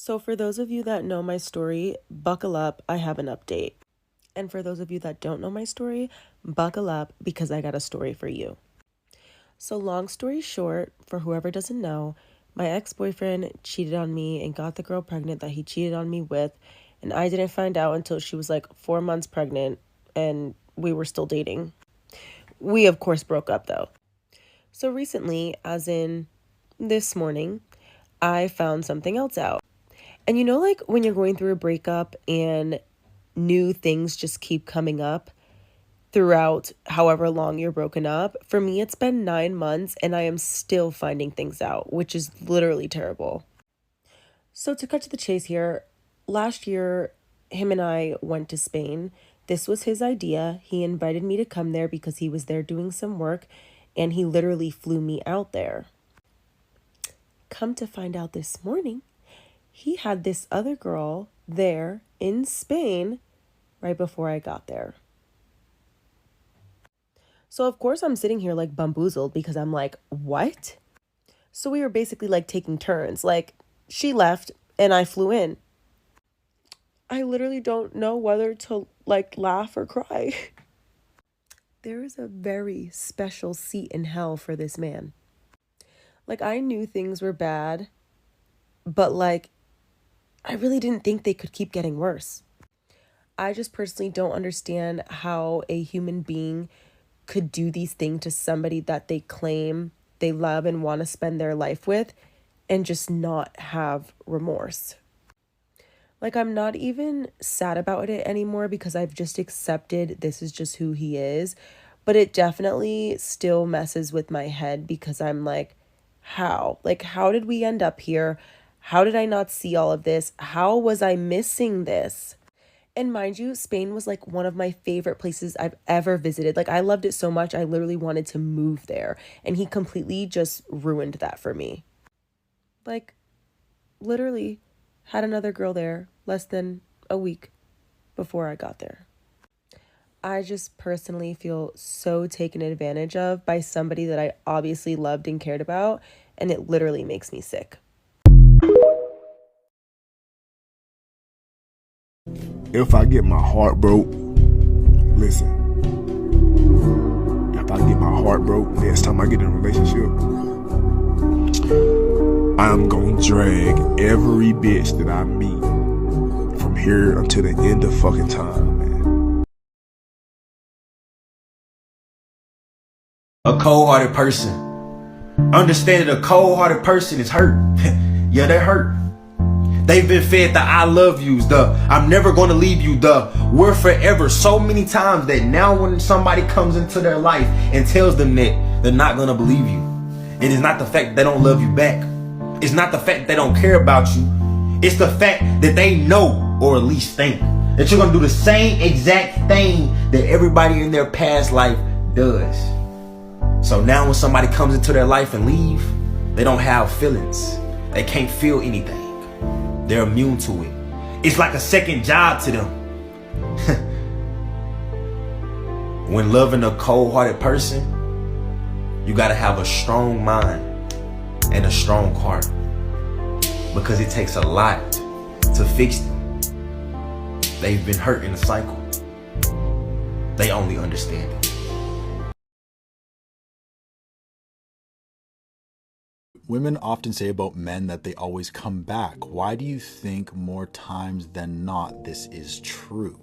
So for those of you that know my story, buckle up, I have an update. And for those of you that don't know my story, buckle up because I got a story for you. So long story short, for whoever doesn't know, my ex-boyfriend cheated on me and got the girl pregnant that he cheated on me with. And I didn't find out until she was like 4 months pregnant and we were still dating. We, of course, broke up though. So recently, as in this morning, I found something else out. And you know, like when you're going through a breakup and new things just keep coming up throughout however long you're broken up. For me, it's been 9 months and I am still finding things out, which is literally terrible. So to cut to the chase here, last year, him and I went to Spain. This was his idea. He invited me to come there because he was there doing some work and he literally flew me out there. Come to find out this morning, he had this other girl there in Spain right before I got there. So of course I'm sitting here like bamboozled because I'm like, what? So we were basically like taking turns. Like she left and I flew in. I literally don't know whether to like laugh or cry. There is a very special seat in hell for this man. Like I knew things were bad, but like I really didn't think they could keep getting worse. I just personally don't understand how a human being could do these things to somebody that they claim they love and want to spend their life with and just not have remorse. Like I'm not even sad about it anymore because I've just accepted this is just who he is, but it definitely still messes with my head because I'm like, how? Like how did we end up here? How did I not see all of this? How was I missing this? And mind you, Spain was like one of my favorite places I've ever visited. Like I loved it so much, I literally wanted to move there. And he completely just ruined that for me. Like literally had another girl there less than a week before I got there. I just personally feel so taken advantage of by somebody that I obviously loved and cared about. And it literally makes me sick. If I get my heart broke, listen. If I get my heart broke next time I get in a relationship, I'm gonna drag every bitch that I meet from here until the end of fucking time, man. A cold-hearted person. Understanding a cold-hearted person is hurt. Yeah, they're hurt. They've been fed the I love yous, the I'm never gonna leave you, the we're forever so many times that now when somebody comes into their life and tells them that, they're not gonna believe you. It is not the fact that they don't love you back. It's not the fact that they don't care about you. It's the fact that they know, or at least think, that you're gonna do the same exact thing that everybody in their past life does. So now when somebody comes into their life and leave, they don't have feelings. They can't feel anything. They're immune to it. It's like a second job to them. When loving a cold-hearted person, you gotta have a strong mind and a strong heart, because it takes a lot to fix them. They've been hurt in a cycle. They only understand it. Women often say about men that they always come back. Why do you think more times than not this is true?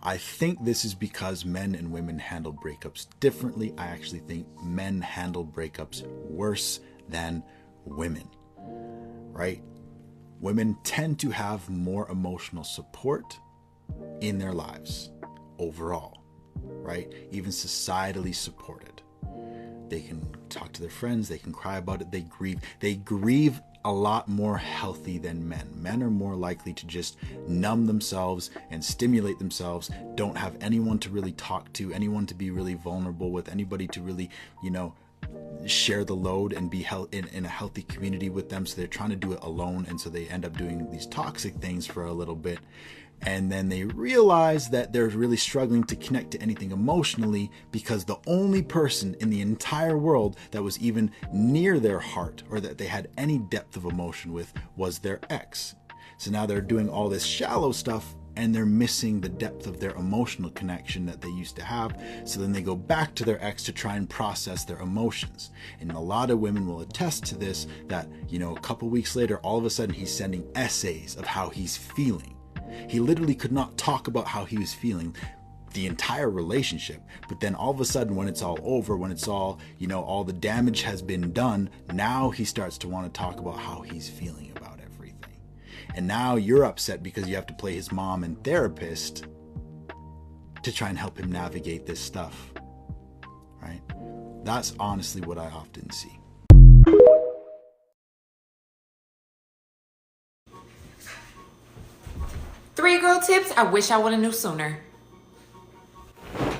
I think this is because men and women handle breakups differently. I actually think men handle breakups worse than women, right? Women tend to have more emotional support in their lives overall, right? Even societally supported. They can talk to their friends, they can cry about it, they grieve a lot more healthy than men. Men are more likely to just numb themselves and stimulate themselves, don't have anyone to really talk to, anyone to be really vulnerable with, anybody to really, share the load and be in a healthy community with them. So they're trying to do it alone, and so they end up doing these toxic things for a little bit. And then they realize that they're really struggling to connect to anything emotionally because the only person in the entire world that was even near their heart or that they had any depth of emotion with was their ex. So now they're doing all this shallow stuff and they're missing the depth of their emotional connection that they used to have. So then they go back to their ex to try and process their emotions. And a lot of women will attest to this, that, you know, a couple weeks later, all of a sudden he's sending essays of how he's feeling. He literally could not talk about how he was feeling the entire relationship, but then all of a sudden when it's all over, when it's all, you know, all the damage has been done, now he starts to want to talk about how he's feeling about everything. And now you're upset because you have to play his mom and therapist to try and help him navigate this stuff, right? That's honestly what I often see. Three girl tips I wish I would have knew sooner.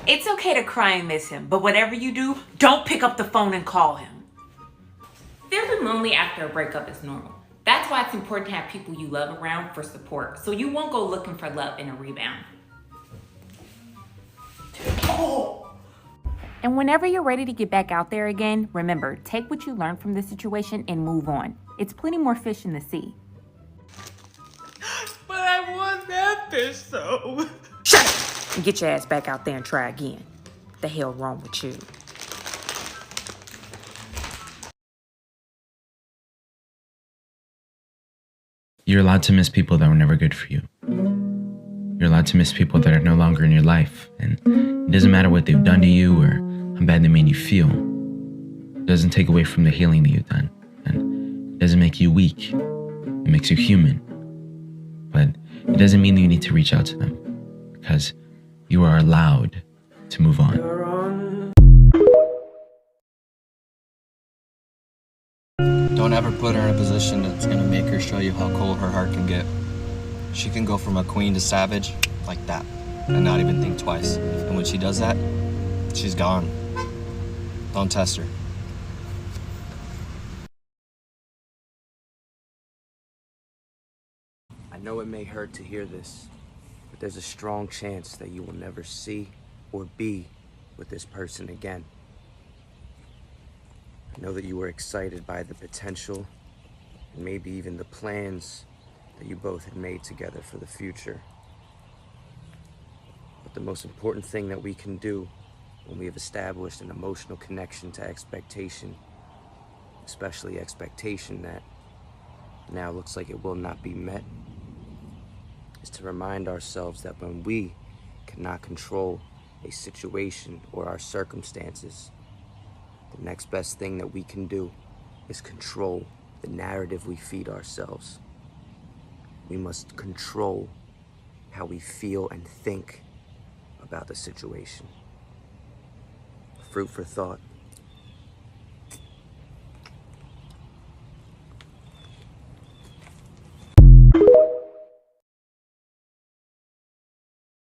It's okay to cry and miss him, but whatever you do, don't pick up the phone and call him. Feeling lonely after a breakup is normal. That's why it's important to have people you love around for support, so you won't go looking for love in a rebound. And whenever you're ready to get back out there again, remember, take what you learned from this situation and move on. It's plenty more fish in the sea. But I want that fish, so... Shut up! And get your ass back out there and try again. The hell wrong with you? You're allowed to miss people that were never good for you. You're allowed to miss people that are no longer in your life. And it doesn't matter what they've done to you or how bad they made you feel. It doesn't take away from the healing that you've done. And it doesn't make you weak. It makes you human. But it doesn't mean that you need to reach out to them, because you are allowed to move on. Don't ever put her in a position that's gonna make her show you how cold her heart can get. She can go from a queen to savage like that and not even think twice. And when she does that, she's gone. Don't test her. I know it may hurt to hear this, but there's a strong chance that you will never see or be with this person again. I know that you were excited by the potential and maybe even the plans that you both had made together for the future. But the most important thing that we can do when we have established an emotional connection to expectation, especially expectation that now looks like it will not be met, is to remind ourselves that when we cannot control a situation or our circumstances, the next best thing that we can do is control the narrative we feed ourselves. We must control how we feel and think about the situation. Fruit for thought.